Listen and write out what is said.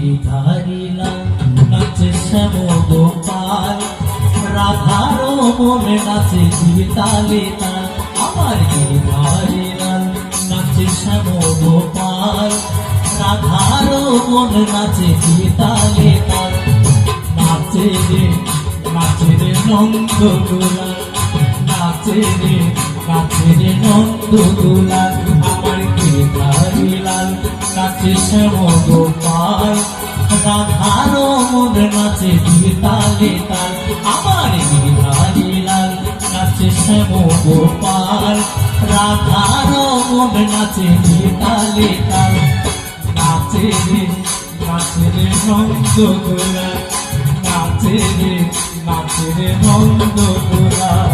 গিরিধারী লাল নাচে শ্যাম গোপাল, রাধার মনে নাচে তালে তাল। আমার গিরিধারী লাল নাচে শ্যাম গোপাল, রাধার মনে নাচে তালে তাল। নাচে রে নন্দ দুলাল, নাচে রে নন্দ দুলাল। আমার গিরিধারী লাল নাচে শ্যাম গোপাল, রাধার মনে নাচে তালে তাল। আমার গিরিধারী লাল নাচে শ্যাম গোপাল, রাধার মনে নাচে তালে তাল। নাচে রে নন্দ দুলাল, নাচে রে নন্দ দুলাল।